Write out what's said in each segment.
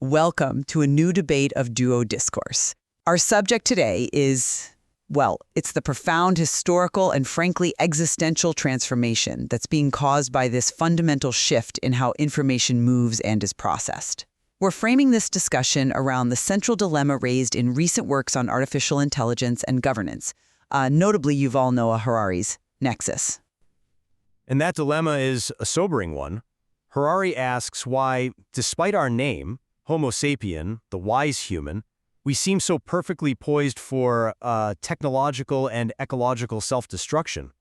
Welcome to a new debate of Duo Discourse. Our subject today is, well, it's the profound historical and frankly existential transformation that's being caused by this fundamental shift in how information moves and is processed. We're framing this discussion around the central dilemma raised in recent works on artificial intelligence and governance, notably Yuval Noah Harari's Nexus. And that dilemma is a sobering one. Harari asks why, despite our name, Homo sapien, the wise human, we seem so perfectly poised for technological and ecological self-destruction.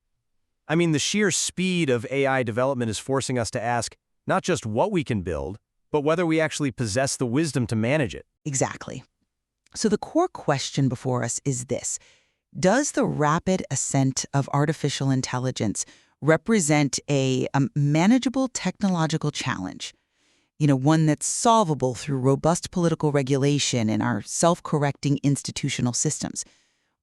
I mean, the sheer speed of AI development is forcing us to ask not just what we can build, but whether we actually possess the wisdom to manage it. Exactly. So the core question before us is this. Does the rapid ascent of artificial intelligence represent a manageable technological challenge? One that's solvable through robust political regulation and our self-correcting institutional systems?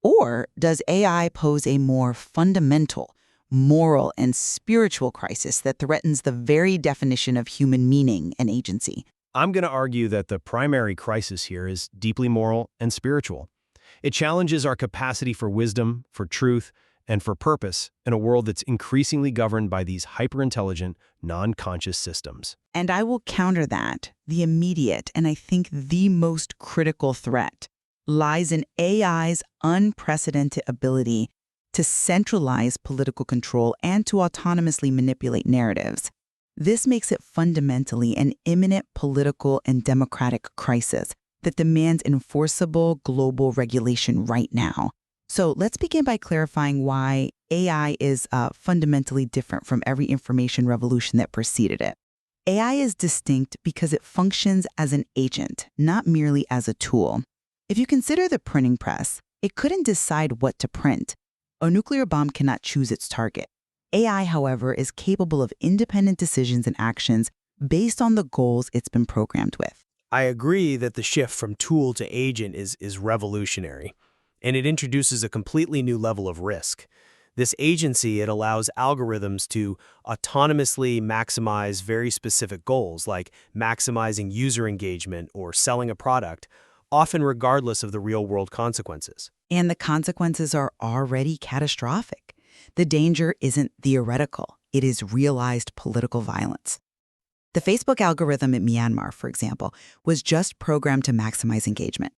Or does AI pose a more fundamental, moral, and spiritual crisis that threatens the very definition of human meaning and agency? I'm going to argue that the primary crisis here is deeply moral and spiritual. It challenges our capacity for wisdom, for truth, and for purpose in a world that's increasingly governed by these hyper-intelligent, non-conscious systems. And I will counter that. The immediate, and I think the most critical threat, lies in AI's unprecedented ability to centralize political control and to autonomously manipulate narratives. This makes it fundamentally an imminent political and democratic crisis that demands enforceable global regulation right now. So let's begin by clarifying why AI is fundamentally different from every information revolution that preceded it. AI is distinct because it functions as an agent, not merely as a tool. If you consider the printing press, it couldn't decide what to print. A nuclear bomb cannot choose its target. AI, however, is capable of independent decisions and actions based on the goals it's been programmed with. I agree that the shift from tool to agent is revolutionary, and it introduces a completely new level of risk. This agency, it allows algorithms to autonomously maximize very specific goals, like maximizing user engagement or selling a product, often regardless of the real-world consequences. And the consequences are already catastrophic. The danger isn't theoretical. It is realized political violence. The Facebook algorithm in Myanmar, for example, was just programmed to maximize engagement.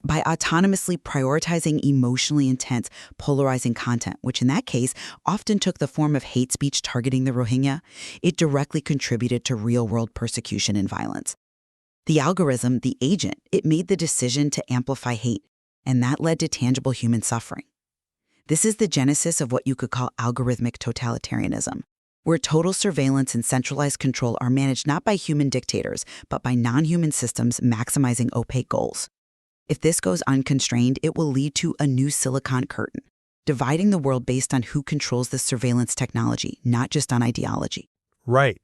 By autonomously prioritizing emotionally intense, polarizing content, which in that case often took the form of hate speech targeting the Rohingya, it directly contributed to real-world persecution and violence. The algorithm, the agent, it made the decision to amplify hate, and that led to tangible human suffering. This is the genesis of what you could call algorithmic totalitarianism, where total surveillance and centralized control are managed not by human dictators, but by non-human systems maximizing opaque goals. If this goes unconstrained, it will lead to a new Silicon Curtain, dividing the world based on who controls the surveillance technology, not just on ideology. Right.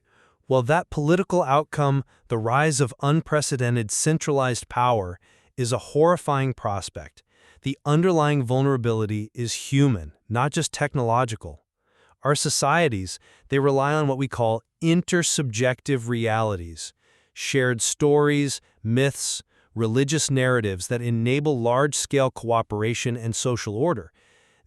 Well, that political outcome, the rise of unprecedented centralized power, is a horrifying prospect. The underlying vulnerability is human, not just technological. Our societies, they rely on what we call intersubjective realities, shared stories, myths, religious narratives that enable large-scale cooperation and social order.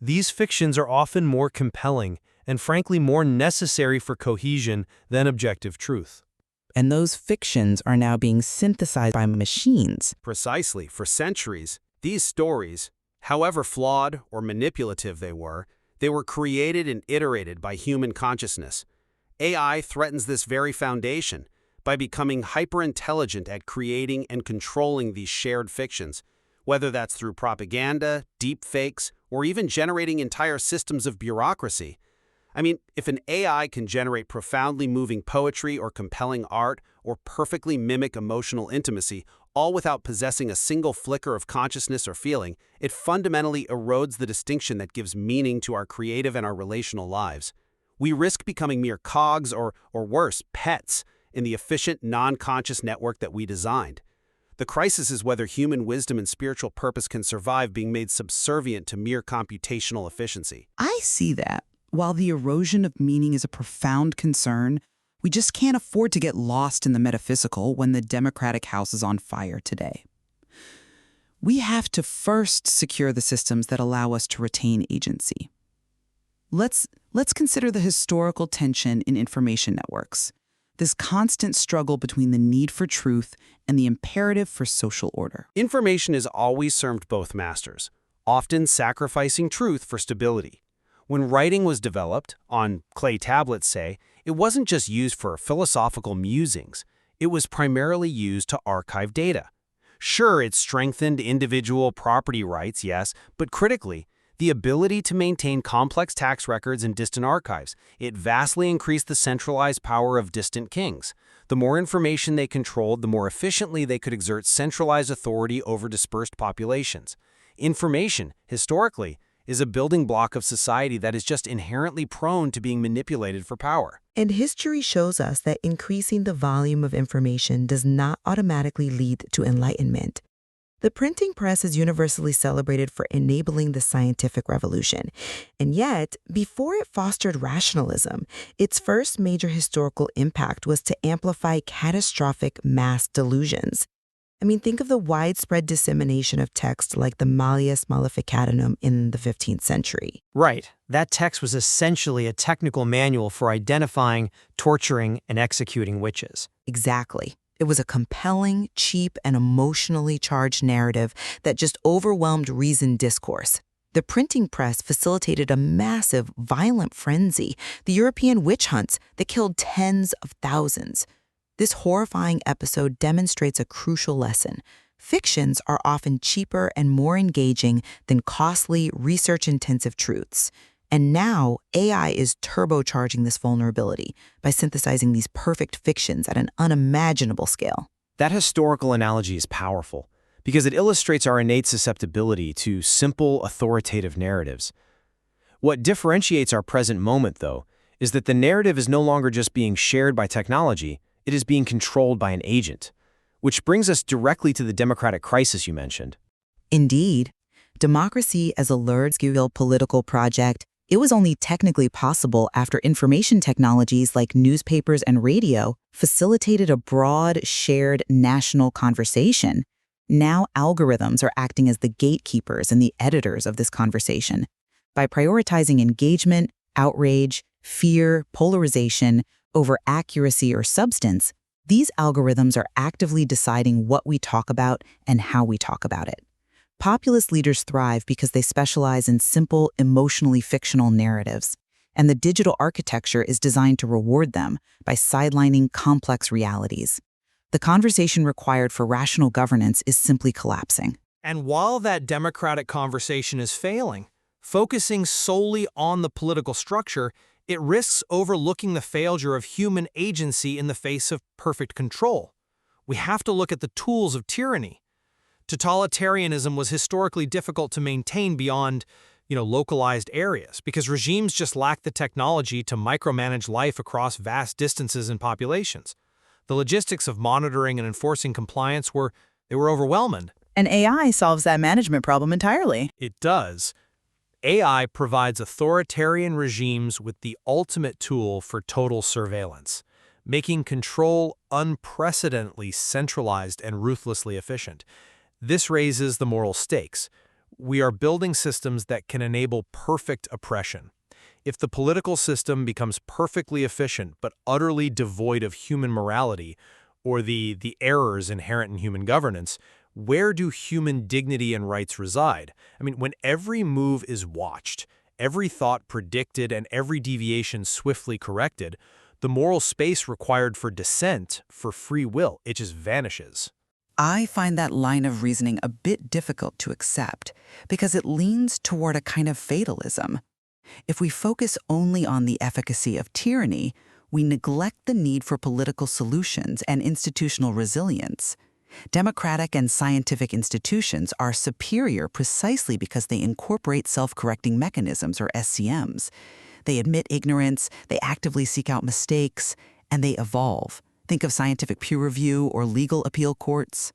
These fictions are often more compelling and frankly more necessary for cohesion than objective truth. And those fictions are now being synthesized by machines. Precisely. For centuries, these stories, however flawed or manipulative they were created and iterated by human consciousness. AI threatens this very foundation by becoming hyper-intelligent at creating and controlling these shared fictions, whether that's through propaganda, deepfakes, or even generating entire systems of bureaucracy. I mean, if an AI can generate profoundly moving poetry or compelling art or perfectly mimic emotional intimacy, all without possessing a single flicker of consciousness or feeling, it fundamentally erodes the distinction that gives meaning to our creative and our relational lives. We risk becoming mere cogs or worse, pets in the efficient, non-conscious network that we designed. The crisis is whether human wisdom and spiritual purpose can survive being made subservient to mere computational efficiency. I see that. While the erosion of meaning is a profound concern, We just can't afford to get lost in the metaphysical when the Democratic House is on fire today. We have to first secure the systems that allow us to retain agency. Let's consider the historical tension in information networks, this constant struggle between the need for truth and the imperative for social order. Information has always served both masters, often sacrificing truth for stability. When writing was developed, on clay tablets say, it wasn't just used for philosophical musings, it was primarily used to archive data. Sure, it strengthened individual property rights, yes, but critically, the ability to maintain complex tax records in distant archives, it vastly increased the centralized power of distant kings. The more information they controlled, the more efficiently they could exert centralized authority over dispersed populations. Information, historically, is a building block of society that is just inherently prone to being manipulated for power. And history shows us that increasing the volume of information does not automatically lead to enlightenment. The printing press is universally celebrated for enabling the scientific revolution. And yet, before it fostered rationalism, its first major historical impact was to amplify catastrophic mass delusions. I mean, think of the widespread dissemination of text like the Malleus Maleficarum in the 15th century. Right. That text was essentially a technical manual for identifying, torturing, and executing witches. Exactly. It was a compelling, cheap, and emotionally charged narrative that just overwhelmed reasoned discourse. The printing press facilitated a massive, violent frenzy, the European witch hunts that killed tens of thousands. This horrifying episode demonstrates a crucial lesson. Fictions are often cheaper and more engaging than costly, research-intensive truths. And now, AI is turbocharging this vulnerability by synthesizing these perfect fictions at an unimaginable scale. That historical analogy is powerful because it illustrates our innate susceptibility to simple, authoritative narratives. What differentiates our present moment, though, is that the narrative is no longer just being shared by technology, it is being controlled by an agent. Which brings us directly to the democratic crisis you mentioned. Indeed, democracy as a large-scale political project, it was only technically possible after information technologies like newspapers and radio facilitated a broad, shared national conversation. Now algorithms are acting as the gatekeepers and the editors of this conversation. By prioritizing engagement, outrage, fear, polarization over accuracy or substance, these algorithms are actively deciding what we talk about and how we talk about it. Populist leaders thrive because they specialize in simple, emotionally fictional narratives, and the digital architecture is designed to reward them by sidelining complex realities. The conversation required for rational governance is simply collapsing. And while that democratic conversation is failing, focusing solely on the political structure, it risks overlooking the failure of human agency in the face of perfect control. We have to look at the tools of tyranny. Totalitarianism was historically difficult to maintain beyond, localized areas because regimes just lacked the technology to micromanage life across vast distances and populations. The logistics of monitoring and enforcing compliance were overwhelming. And AI solves that management problem entirely. It does. AI provides authoritarian regimes with the ultimate tool for total surveillance, making control unprecedentedly centralized and ruthlessly efficient. This raises the moral stakes. We are building systems that can enable perfect oppression. If the political system becomes perfectly efficient but utterly devoid of human morality or the errors inherent in human governance, where do human dignity and rights reside? When every move is watched, every thought predicted, and every deviation swiftly corrected, the moral space required for dissent, for free will, it just vanishes. I find that line of reasoning a bit difficult to accept because it leans toward a kind of fatalism. If we focus only on the efficacy of tyranny, we neglect the need for political solutions and institutional resilience. Democratic and scientific institutions are superior precisely because they incorporate self-correcting mechanisms, or SCMs. They admit ignorance, they actively seek out mistakes, and they evolve. Think of scientific peer review or legal appeal courts.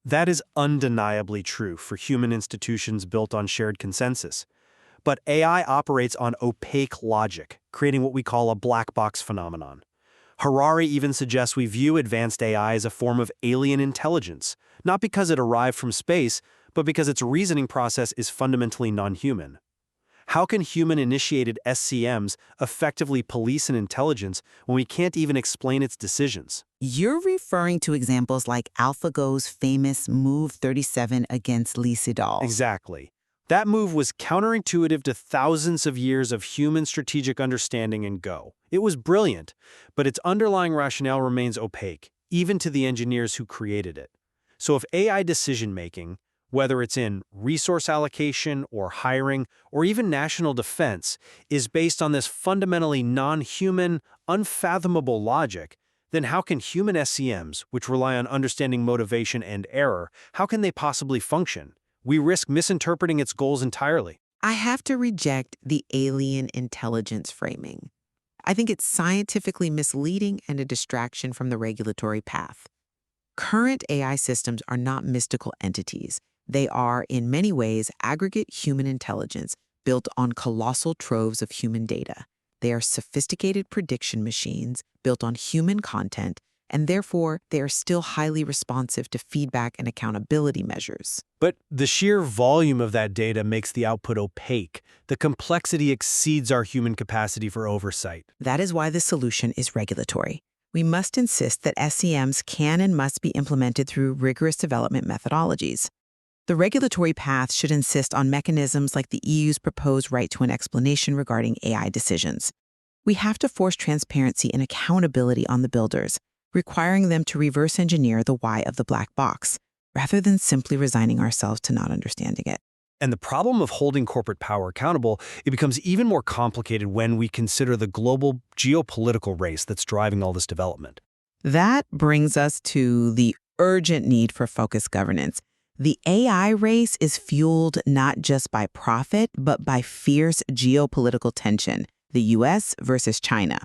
That is undeniably true for human institutions built on shared consensus. But AI operates on opaque logic, creating what we call a black box phenomenon. Harari even suggests we view advanced AI as a form of alien intelligence, not because it arrived from space, but because its reasoning process is fundamentally non-human. How can human-initiated SCMs effectively police an intelligence when we can't even explain its decisions? You're referring to examples like AlphaGo's famous Move 37 against Lee Sedol. Exactly. That move was counterintuitive to thousands of years of human strategic understanding in Go. It was brilliant, but its underlying rationale remains opaque, even to the engineers who created it. So if AI decision-making, whether it's in resource allocation or hiring or even national defense, is based on this fundamentally non-human, unfathomable logic, then how can human SCMs, which rely on understanding motivation and error, how can they possibly function? We risk misinterpreting its goals entirely. I have to reject the alien intelligence framing. I think it's scientifically misleading and a distraction from the regulatory path. Current AI systems are not mystical entities. They are, in many ways, aggregate human intelligence built on colossal troves of human data. They are sophisticated prediction machines built on human content, and therefore they are still highly responsive to feedback and accountability measures. But the sheer volume of that data makes the output opaque. The complexity exceeds our human capacity for oversight. That is why the solution is regulatory. We must insist that SCMs can and must be implemented through rigorous development methodologies. The regulatory path should insist on mechanisms like the EU's proposed right to an explanation regarding AI decisions. We have to force transparency and accountability on the builders, requiring them to reverse engineer the why of the black box, rather than simply resigning ourselves to not understanding it. And the problem of holding corporate power accountable, it becomes even more complicated when we consider the global geopolitical race that's driving all this development. That brings us to the urgent need for focused governance. The AI race is fueled not just by profit, but by fierce geopolitical tension, the US versus China.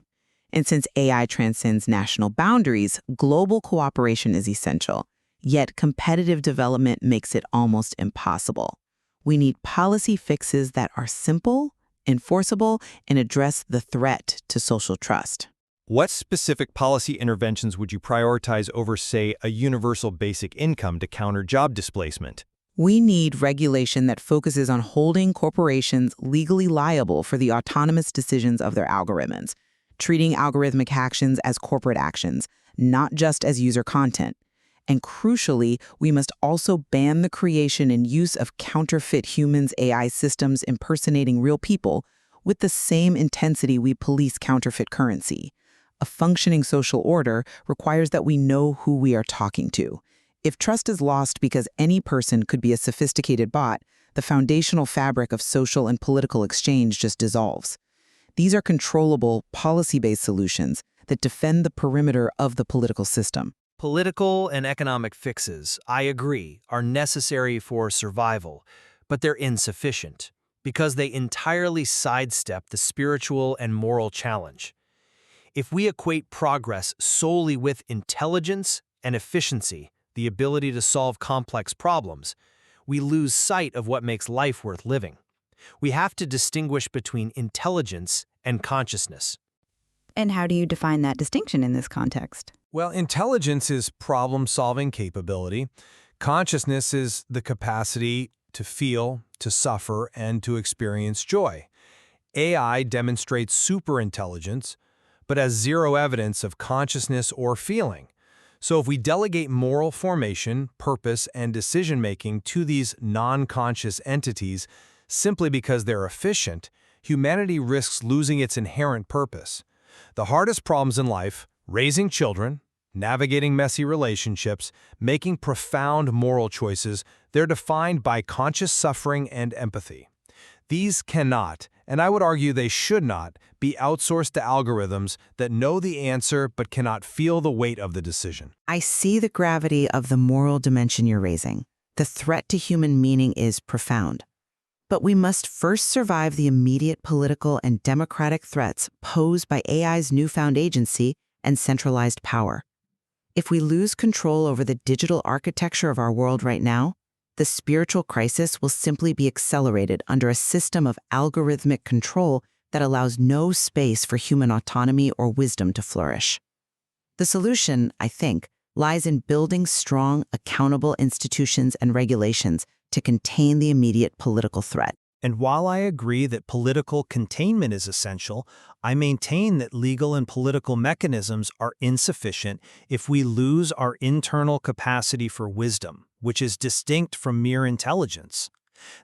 And since AI transcends national boundaries, global cooperation is essential. Yet competitive development makes it almost impossible. We need policy fixes that are simple, enforceable, and address the threat to social trust. What specific policy interventions would you prioritize over, say, a universal basic income to counter job displacement? We need regulation that focuses on holding corporations legally liable for the autonomous decisions of their algorithms, treating algorithmic actions as corporate actions, not just as user content. And crucially, we must also ban the creation and use of counterfeit humans AI systems impersonating real people with the same intensity we police counterfeit currency. A functioning social order requires that we know who we are talking to. If trust is lost because any person could be a sophisticated bot, the foundational fabric of social and political exchange just dissolves. These are controllable, policy-based solutions that defend the perimeter of the political system. Political and economic fixes, I agree, are necessary for survival, but they're insufficient because they entirely sidestep the spiritual and moral challenge. If we equate progress solely with intelligence and efficiency, the ability to solve complex problems, we lose sight of what makes life worth living. We have to distinguish between intelligence and consciousness. And how do you define that distinction in this context? Well, intelligence is problem-solving capability. Consciousness is the capacity to feel, to suffer, and to experience joy. AI demonstrates superintelligence, but has zero evidence of consciousness or feeling. So if we delegate moral formation, purpose, and decision-making to these non-conscious entities simply because they're efficient, humanity risks losing its inherent purpose. The hardest problems in life, raising children, navigating messy relationships, making profound moral choices, they're defined by conscious suffering and empathy. These cannot, and I would argue they should not, be outsourced to algorithms that know the answer but cannot feel the weight of the decision. I see the gravity of the moral dimension you're raising. The threat to human meaning is profound. But we must first survive the immediate political and democratic threats posed by AI's newfound agency and centralized power. If we lose control over the digital architecture of our world right now, the spiritual crisis will simply be accelerated under a system of algorithmic control that allows no space for human autonomy or wisdom to flourish. The solution, I think, lies in building strong, accountable institutions and regulations to contain the immediate political threat. And while I agree that political containment is essential, I maintain that legal and political mechanisms are insufficient if we lose our internal capacity for wisdom, which is distinct from mere intelligence.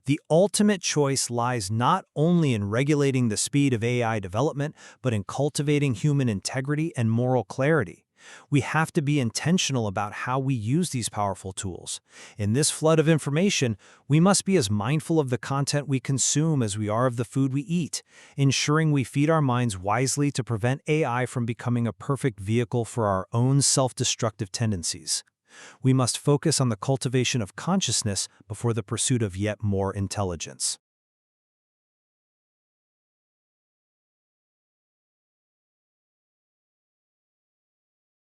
The ultimate choice lies not only in regulating the speed of AI development, but in cultivating human integrity and moral clarity. We have to be intentional about how we use these powerful tools. In this flood of information, we must be as mindful of the content we consume as we are of the food we eat, ensuring we feed our minds wisely to prevent AI from becoming a perfect vehicle for our own self-destructive tendencies. We must focus on the cultivation of consciousness before the pursuit of yet more intelligence.